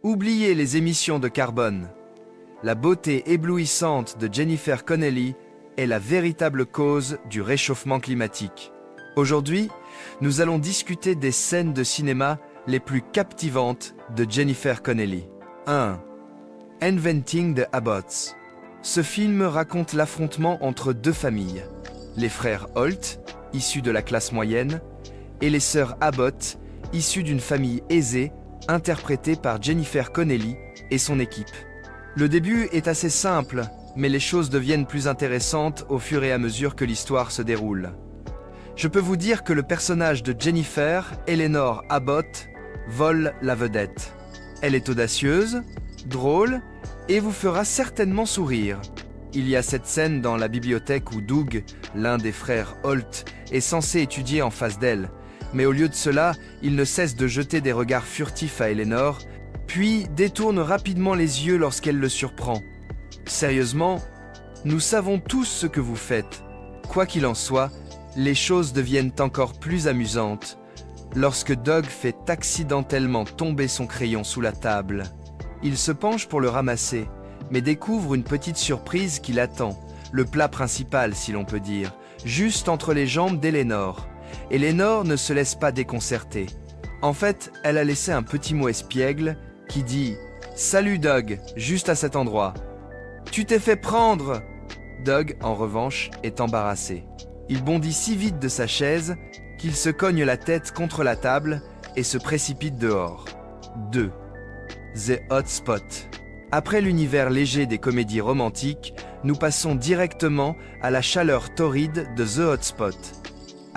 Oubliez les émissions de carbone. La beauté éblouissante de Jennifer Connelly est la véritable cause du réchauffement climatique. Aujourd'hui, nous allons discuter des scènes de cinéma les plus captivantes de Jennifer Connelly. 1. Inventing the Abbotts. Ce film raconte l'affrontement entre deux familles, les frères Holt, issus de la classe moyenne, et les sœurs Abbott, issues d'une famille aisée, interprétée par Jennifer Connelly et son équipe. Le début est assez simple, mais les choses deviennent plus intéressantes au fur et à mesure que l'histoire se déroule. Je peux vous dire que le personnage de Jennifer, Eleanor Abbott, vole la vedette. Elle est audacieuse, drôle et vous fera certainement sourire. Il y a cette scène dans la bibliothèque où Doug, l'un des frères Holt, est censé étudier en face d'elle. Mais au lieu de cela, il ne cesse de jeter des regards furtifs à Eleanor, puis détourne rapidement les yeux lorsqu'elle le surprend. Sérieusement, nous savons tous ce que vous faites. Quoi qu'il en soit, les choses deviennent encore plus amusantes lorsque Doug fait accidentellement tomber son crayon sous la table. Il se penche pour le ramasser, mais découvre une petite surprise qui l'attend, le plat principal si l'on peut dire, juste entre les jambes d'Eleanor. Eleanor ne se laisse pas déconcerter. En fait, elle a laissé un petit mot espiègle qui dit « Salut Doug, juste à cet endroit. »« Tu t'es fait prendre !» Doug, en revanche, est embarrassé. Il bondit si vite de sa chaise qu'il se cogne la tête contre la table et se précipite dehors. 2. The Hot Spot. Après l'univers léger des comédies romantiques, nous passons directement à la chaleur torride de The Hot Spot,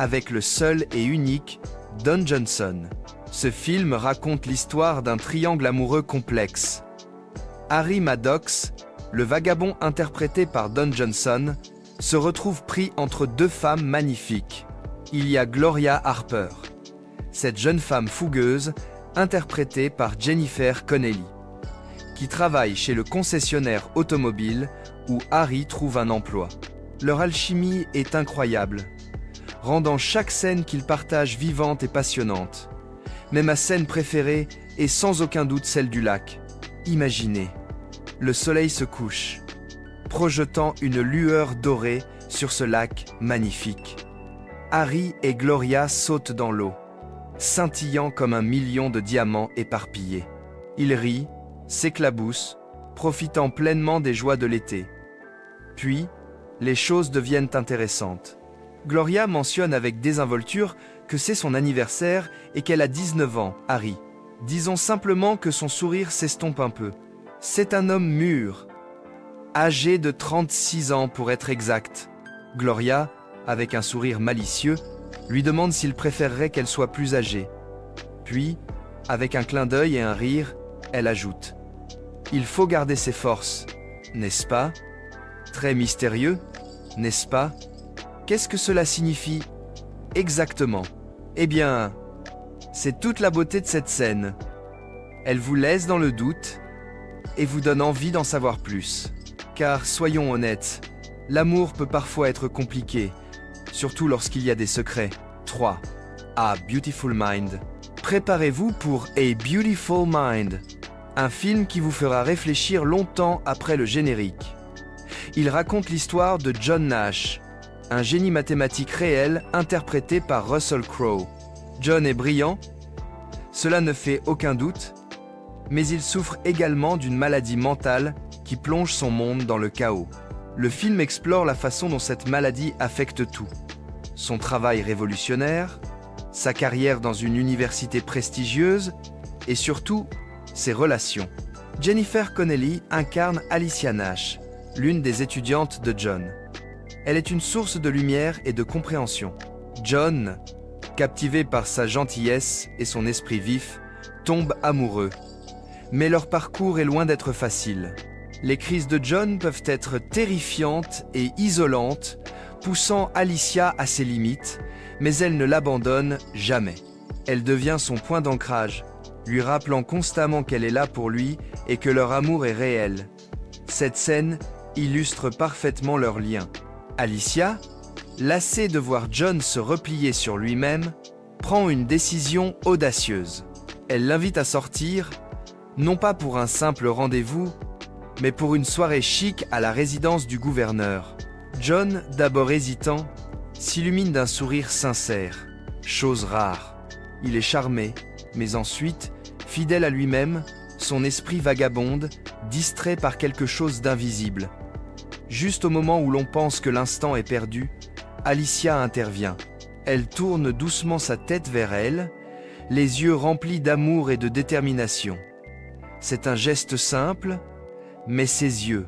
avec le seul et unique Don Johnson. Ce film raconte l'histoire d'un triangle amoureux complexe. Harry Maddox, le vagabond interprété par Don Johnson, se retrouve pris entre deux femmes magnifiques. Il y a Gloria Harper, cette jeune femme fougueuse, interprétée par Jennifer Connelly, qui travaille chez le concessionnaire automobile où Harry trouve un emploi. Leur alchimie est incroyable, rendant chaque scène qu'ils partagent vivante et passionnante. Mais ma scène préférée est sans aucun doute celle du lac. Imaginez, le soleil se couche, projetant une lueur dorée sur ce lac magnifique. Harry et Gloria sautent dans l'eau, scintillant comme un million de diamants éparpillés. Ils rient, s'éclaboussent, profitant pleinement des joies de l'été. Puis, les choses deviennent intéressantes. Gloria mentionne avec désinvolture que c'est son anniversaire et qu'elle a 19 ans, Harry. Disons simplement que son sourire s'estompe un peu. C'est un homme mûr, âgé de 36 ans pour être exact. Gloria, avec un sourire malicieux, lui demande s'il préférerait qu'elle soit plus âgée. Puis, avec un clin d'œil et un rire, elle ajoute « Il faut garder ses forces, n'est-ce pas? Très mystérieux, n'est-ce pas? Qu'est-ce que cela signifie exactement? Eh bien, c'est toute la beauté de cette scène. Elle vous laisse dans le doute et vous donne envie d'en savoir plus. Car, soyons honnêtes, l'amour peut parfois être compliqué, surtout lorsqu'il y a des secrets. 3. A Beautiful Mind. Préparez-vous pour A Beautiful Mind, un film qui vous fera réfléchir longtemps après le générique. Il raconte l'histoire de John Nash, un génie mathématique réel interprété par Russell Crowe. John est brillant, cela ne fait aucun doute, mais il souffre également d'une maladie mentale qui plonge son monde dans le chaos. Le film explore la façon dont cette maladie affecte tout. Son travail révolutionnaire, sa carrière dans une université prestigieuse et surtout, ses relations. Jennifer Connelly incarne Alicia Nash, l'une des étudiantes de John. Elle est une source de lumière et de compréhension. John, captivé par sa gentillesse et son esprit vif, tombe amoureux. Mais leur parcours est loin d'être facile. Les crises de John peuvent être terrifiantes et isolantes, poussant Alicia à ses limites, mais elle ne l'abandonne jamais. Elle devient son point d'ancrage, lui rappelant constamment qu'elle est là pour lui et que leur amour est réel. Cette scène illustre parfaitement leur lien. Alicia, lassée de voir John se replier sur lui-même, prend une décision audacieuse. Elle l'invite à sortir, Non pas pour un simple rendez-vous, mais pour une soirée chic à la résidence du gouverneur. John, d'abord hésitant, s'illumine d'un sourire sincère, chose rare. Il est charmé, mais ensuite, fidèle à lui-même, son esprit vagabonde, distrait par quelque chose d'invisible. Juste au moment où l'on pense que l'instant est perdu, Alicia intervient. Elle tourne doucement sa tête vers elle, les yeux remplis d'amour et de détermination. C'est un geste simple, mais ses yeux.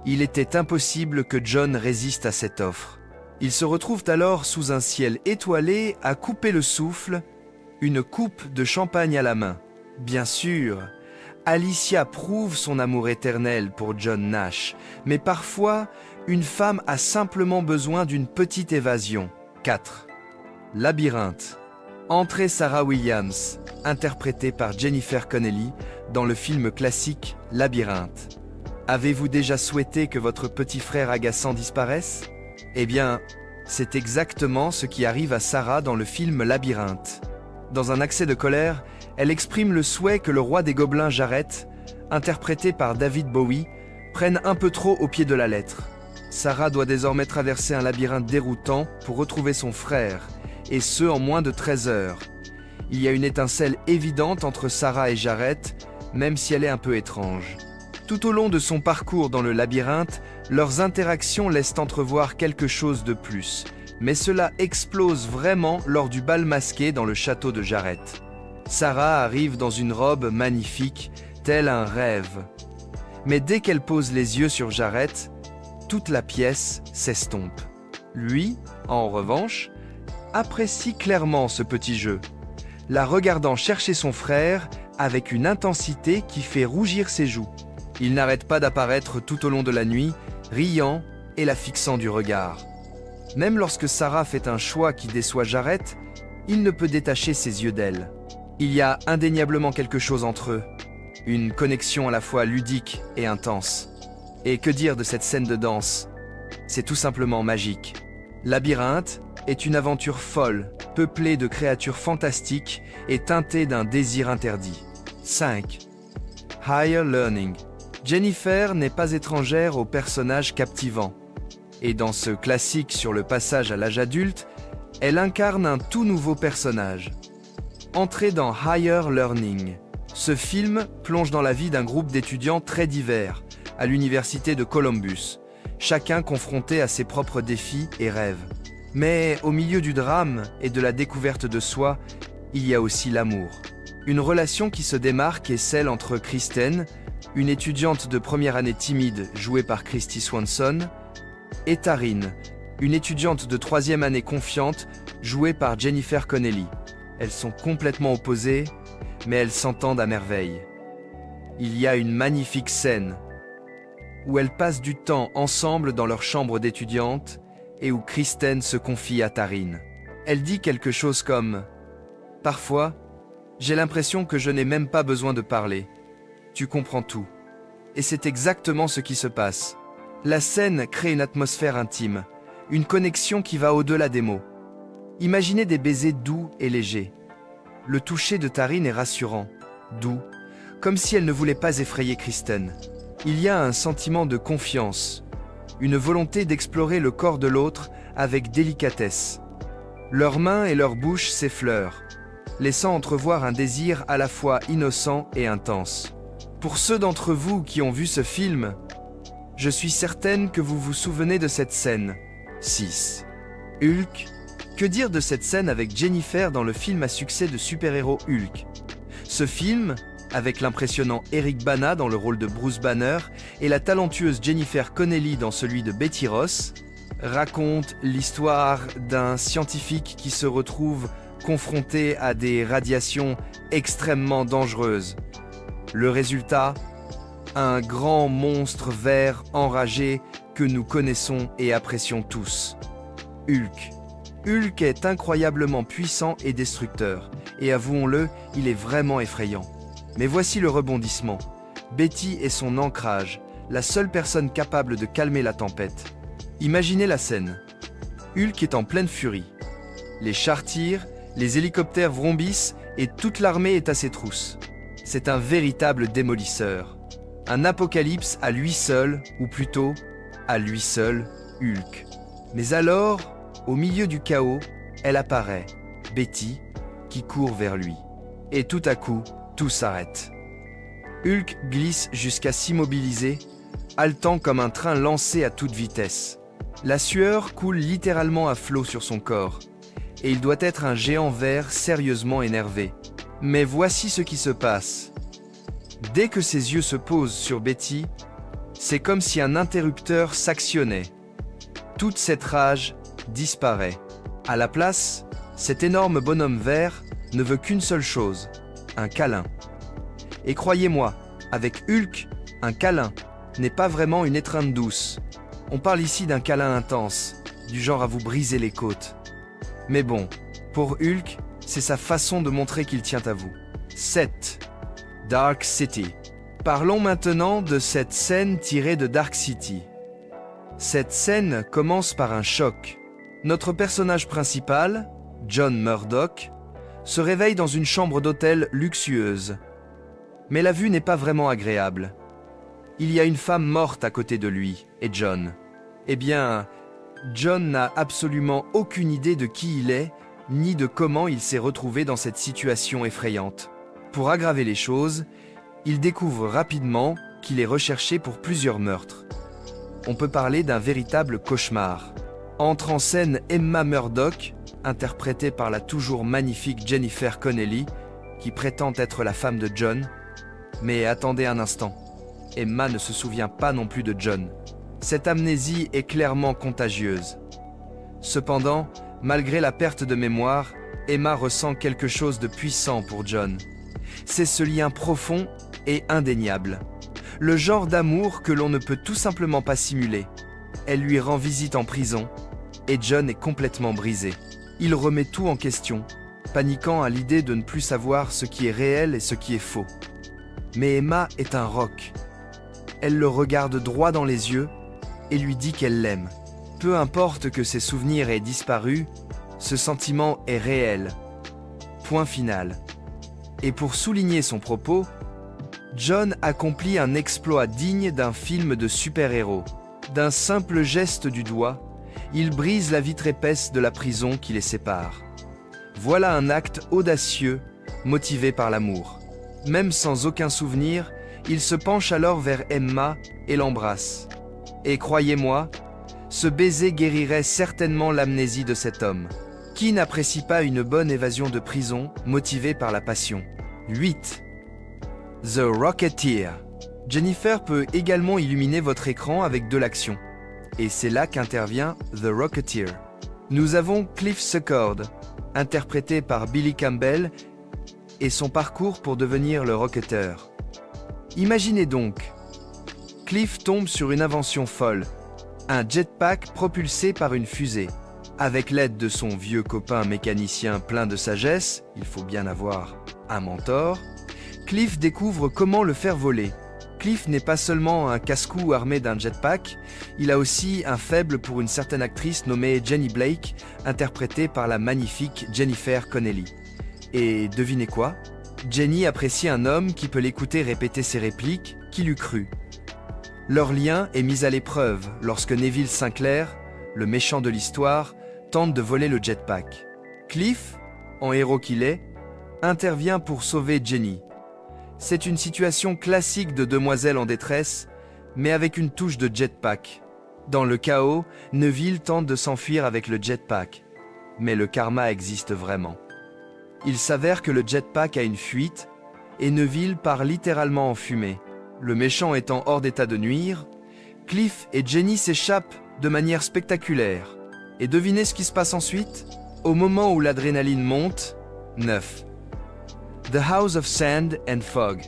Il était impossible que John résiste à cette offre. Ils se retrouvent alors sous un ciel étoilé à couper le souffle, une coupe de champagne à la main. Bien sûr, Alicia prouve son amour éternel pour John Nash, mais parfois, une femme a simplement besoin d'une petite évasion. 4. Labyrinthe. Entrée Sarah Williams, interprétée par Jennifer Connelly dans le film classique Labyrinthe. Avez-vous déjà souhaité que votre petit frère agaçant disparaisse? Eh bien, c'est exactement ce qui arrive à Sarah dans le film Labyrinthe. Dans un accès de colère, elle exprime le souhait que le roi des gobelins Jareth, interprété par David Bowie, prenne un peu trop au pied de la lettre. Sarah doit désormais traverser un labyrinthe déroutant pour retrouver son frère, et ce en moins de 13 heures. Il y a une étincelle évidente entre Sarah et Jareth, même si elle est un peu étrange. Tout au long de son parcours dans le labyrinthe, leurs interactions laissent entrevoir quelque chose de plus, mais cela explose vraiment lors du bal masqué dans le château de Jareth. Sarah arrive dans une robe magnifique, tel un rêve. Mais dès qu'elle pose les yeux sur Jareth, toute la pièce s'estompe. Lui, en revanche, apprécie clairement ce petit jeu, la regardant chercher son frère avec une intensité qui fait rougir ses joues. Il n'arrête pas d'apparaître tout au long de la nuit, riant et la fixant du regard. Même lorsque Sarah fait un choix qui déçoit Jareth, il ne peut détacher ses yeux d'elle. Il y a indéniablement quelque chose entre eux, une connexion à la fois ludique et intense. Et que dire de cette scène de danse? C'est tout simplement magique. Labyrinthe est une aventure folle, peuplée de créatures fantastiques et teintée d'un désir interdit. 5. Higher Learning. Jennifer n'est pas étrangère aux personnages captivants. Et dans ce classique sur le passage à l'âge adulte, elle incarne un tout nouveau personnage. Entrée dans Higher Learning. Ce film plonge dans la vie d'un groupe d'étudiants très divers, à l'université de Columbus, chacun confronté à ses propres défis et rêves. Mais au milieu du drame et de la découverte de soi, il y a aussi l'amour. Une relation qui se démarque est celle entre Kristen, une étudiante de première année timide jouée par Kristy Swanson, et Taryn, une étudiante de troisième année confiante jouée par Jennifer Connelly. Elles sont complètement opposées, mais elles s'entendent à merveille. Il y a une magnifique scène où elles passent du temps ensemble dans leur chambre d'étudiante et où Kristen se confie à Taryn. Elle dit quelque chose comme « Parfois, j'ai l'impression que je n'ai même pas besoin de parler. Tu comprends tout. » Et c'est exactement ce qui se passe. La scène crée une atmosphère intime, une connexion qui va au-delà des mots. Imaginez des baisers doux et légers. Le toucher de Taryn est rassurant, doux, comme si elle ne voulait pas effrayer Kristen. Il y a un sentiment de confiance, une volonté d'explorer le corps de l'autre avec délicatesse. Leurs mains et leurs bouches s'effleurent, laissant entrevoir un désir à la fois innocent et intense. Pour ceux d'entre vous qui ont vu ce film, je suis certaine que vous vous souvenez de cette scène. 6. Hulk. Que dire de cette scène avec Jennifer dans le film à succès de super-héros Hulk? Ce film, avec l'impressionnant Eric Bana dans le rôle de Bruce Banner et la talentueuse Jennifer Connelly dans celui de Betty Ross, raconte l'histoire d'un scientifique qui se retrouve confronté à des radiations extrêmement dangereuses. Le résultat, un grand monstre vert enragé que nous connaissons et apprécions tous. Hulk. Hulk est incroyablement puissant et destructeur, et avouons-le, il est vraiment effrayant. Mais voici le rebondissement. Betty est son ancrage, la seule personne capable de calmer la tempête. Imaginez la scène. Hulk est en pleine furie. Les chars tirent, les hélicoptères vrombissent et toute l'armée est à ses trousses. C'est un véritable démolisseur. Un apocalypse à lui seul, ou plutôt, à lui seul, Hulk. Mais alors, au milieu du chaos, elle apparaît, Betty, qui court vers lui. Et tout à coup, tout s'arrête. Hulk glisse jusqu'à s'immobiliser, haletant comme un train lancé à toute vitesse. La sueur coule littéralement à flot sur son corps, et il doit être un géant vert sérieusement énervé. Mais voici ce qui se passe. Dès que ses yeux se posent sur Betty, c'est comme si un interrupteur s'actionnait. Toute cette rage disparaît. À la place, cet énorme bonhomme vert ne veut qu'une seule chose, un câlin. Et croyez-moi, avec Hulk, un câlin n'est pas vraiment une étreinte douce. On parle ici d'un câlin intense, du genre à vous briser les côtes. Mais bon, pour Hulk, c'est sa façon de montrer qu'il tient à vous. 7. Dark City. Parlons maintenant de cette scène tirée de Dark City. Cette scène commence par un choc. Notre personnage principal, John Murdock, se réveille dans une chambre d'hôtel luxueuse. Mais la vue n'est pas vraiment agréable. Il y a une femme morte à côté de lui, et John. Eh bien, John n'a absolument aucune idée de qui il est, ni de comment il s'est retrouvé dans cette situation effrayante. Pour aggraver les choses, il découvre rapidement qu'il est recherché pour plusieurs meurtres. On peut parler d'un véritable cauchemar. Entre en scène Emma Murdock, interprétée par la toujours magnifique Jennifer Connelly, qui prétend être la femme de John. Mais attendez un instant, Emma ne se souvient pas non plus de John. Cette amnésie est clairement contagieuse. Cependant, malgré la perte de mémoire, Emma ressent quelque chose de puissant pour John. C'est ce lien profond et indéniable. Le genre d'amour que l'on ne peut tout simplement pas simuler. Elle lui rend visite en prison, et John est complètement brisé. Il remet tout en question, paniquant à l'idée de ne plus savoir ce qui est réel et ce qui est faux. Mais Emma est un roc. Elle le regarde droit dans les yeux et lui dit qu'elle l'aime. Peu importe que ses souvenirs aient disparu, ce sentiment est réel. Point final. Et pour souligner son propos, John accomplit un exploit digne d'un film de super-héros. D'un simple geste du doigt, il brise la vitre épaisse de la prison qui les sépare. Voilà un acte audacieux, motivé par l'amour. Même sans aucun souvenir, il se penche alors vers Emma et l'embrasse. Et croyez-moi, ce baiser guérirait certainement l'amnésie de cet homme. Qui n'apprécie pas une bonne évasion de prison motivée par la passion? 8. The Rocketeer. Jennifer peut également illuminer votre écran avec de l'action. Et c'est là qu'intervient The Rocketeer. Nous avons Cliff Secord, interprété par Billy Campbell, et son parcours pour devenir le Rocketeur. Imaginez donc, Cliff tombe sur une invention folle, un jetpack propulsé par une fusée. Avec l'aide de son vieux copain mécanicien plein de sagesse, il faut bien avoir un mentor, Cliff découvre comment le faire voler. Cliff n'est pas seulement un casse-cou armé d'un jetpack, il a aussi un faible pour une certaine actrice nommée Jenny Blake, interprétée par la magnifique Jennifer Connelly. Et devinez quoi? Jenny apprécie un homme qui peut l'écouter répéter ses répliques, qui l'eût cru. Leur lien est mis à l'épreuve lorsque Neville Sinclair, le méchant de l'histoire, tente de voler le jetpack. Cliff, en héros qu'il est, intervient pour sauver Jenny. C'est une situation classique de demoiselle en détresse, mais avec une touche de jetpack. Dans le chaos, Neville tente de s'enfuir avec le jetpack. Mais le karma existe vraiment. Il s'avère que le jetpack a une fuite, et Neville part littéralement en fumée. Le méchant étant hors d'état de nuire, Cliff et Jenny s'échappent de manière spectaculaire. Et devinez ce qui se passe ensuite? Au moment où l'adrénaline monte, 9. The House of Sand and Fog.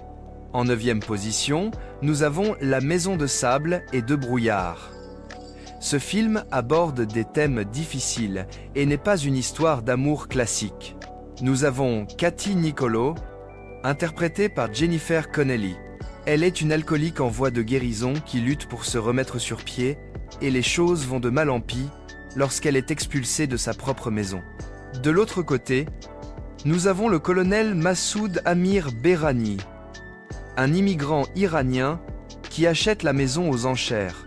En 9e position, nous avons La Maison de Sable et de Brouillard. Ce film aborde des thèmes difficiles et n'est pas une histoire d'amour classique. Nous avons Kathy Niccolo, interprétée par Jennifer Connelly. Elle est une alcoolique en voie de guérison qui lutte pour se remettre sur pied, et les choses vont de mal en pis lorsqu'elle est expulsée de sa propre maison. De l'autre côté, nous avons le colonel Massoud Amir Berrani, un immigrant iranien qui achète la maison aux enchères.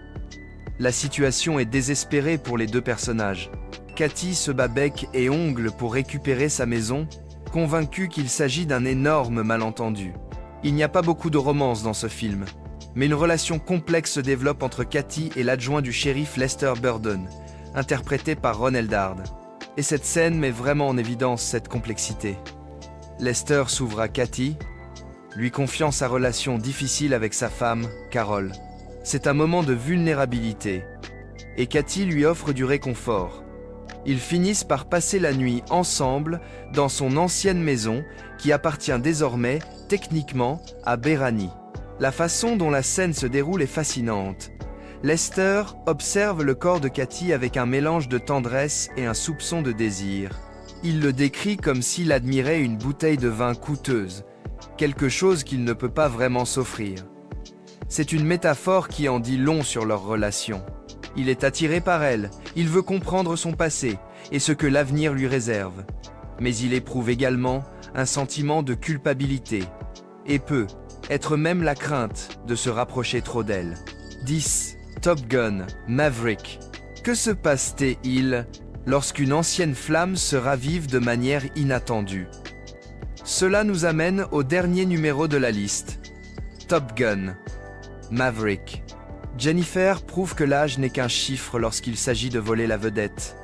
La situation est désespérée pour les deux personnages. Cathy se bat bec et ongles pour récupérer sa maison, convaincue qu'il s'agit d'un énorme malentendu. Il n'y a pas beaucoup de romance dans ce film, mais une relation complexe se développe entre Cathy et l'adjoint du shérif Lester Burden, interprété par Ron Eldard. Et cette scène met vraiment en évidence cette complexité. Lester s'ouvre à Cathy, lui confiant sa relation difficile avec sa femme, Carol. C'est un moment de vulnérabilité, et Cathy lui offre du réconfort. Ils finissent par passer la nuit ensemble dans son ancienne maison qui appartient désormais, techniquement, à Bérani. La façon dont la scène se déroule est fascinante. Lester observe le corps de Cathy avec un mélange de tendresse et un soupçon de désir. Il le décrit comme s'il admirait une bouteille de vin coûteuse, quelque chose qu'il ne peut pas vraiment s'offrir. C'est une métaphore qui en dit long sur leur relation. Il est attiré par elle, il veut comprendre son passé et ce que l'avenir lui réserve. Mais il éprouve également un sentiment de culpabilité et peut être même la crainte de se rapprocher trop d'elle. 10. Top Gun, Maverick. Que se passe-t-il lorsqu'une ancienne flamme se ravive de manière inattendue? Cela nous amène au dernier numéro de la liste. Top Gun, Maverick. Jennifer prouve que l'âge n'est qu'un chiffre lorsqu'il s'agit de voler la vedette.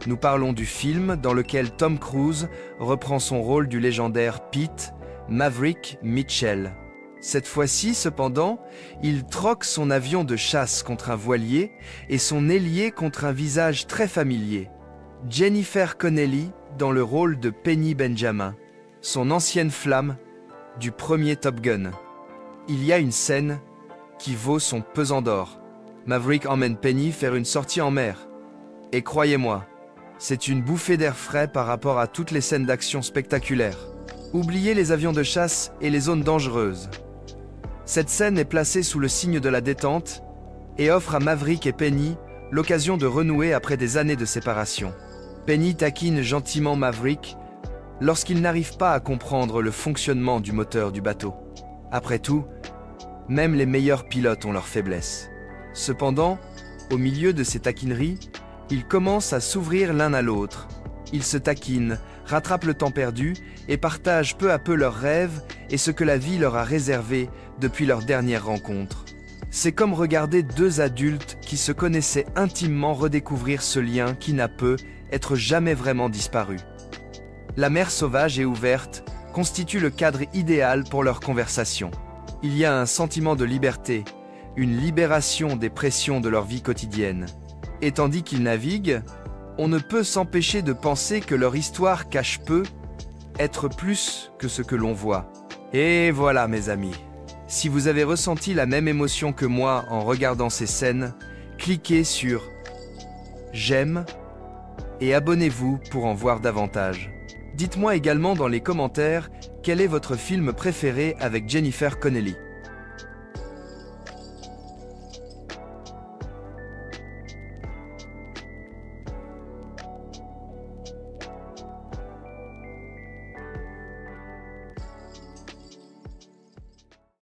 Nous parlons du film dans lequel Tom Cruise reprend son rôle du légendaire Pete, Maverick Mitchell. Cette fois-ci, cependant, il troque son avion de chasse contre un voilier et son ailier contre un visage très familier. Jennifer Connelly dans le rôle de Penny Benjamin, son ancienne flamme du premier Top Gun. Il y a une scène qui vaut son pesant d'or. Maverick emmène Penny faire une sortie en mer. Et croyez-moi, c'est une bouffée d'air frais par rapport à toutes les scènes d'action spectaculaires. Oubliez les avions de chasse et les zones dangereuses. Cette scène est placée sous le signe de la détente et offre à Maverick et Penny l'occasion de renouer après des années de séparation. Penny taquine gentiment Maverick lorsqu'il n'arrive pas à comprendre le fonctionnement du moteur du bateau. Après tout, même les meilleurs pilotes ont leurs faiblesses. Cependant, au milieu de ces taquineries, ils commencent à s'ouvrir l'un à l'autre. Ils se taquinent, rattrapent le temps perdu et partagent peu à peu leurs rêves et ce que la vie leur a réservé depuis leur dernière rencontre. C'est comme regarder deux adultes qui se connaissaient intimement redécouvrir ce lien qui n'a peut être jamais vraiment disparu. La mer sauvage et ouverte constitue le cadre idéal pour leur conversation. Il y a un sentiment de liberté, une libération des pressions de leur vie quotidienne. Et tandis qu'ils naviguent, on ne peut s'empêcher de penser que leur histoire cache peu être plus que ce que l'on voit. Et voilà mes amis, si vous avez ressenti la même émotion que moi en regardant ces scènes, cliquez sur « J'aime » et abonnez-vous pour en voir davantage. Dites-moi également dans les commentaires quel est votre film préféré avec Jennifer Connelly.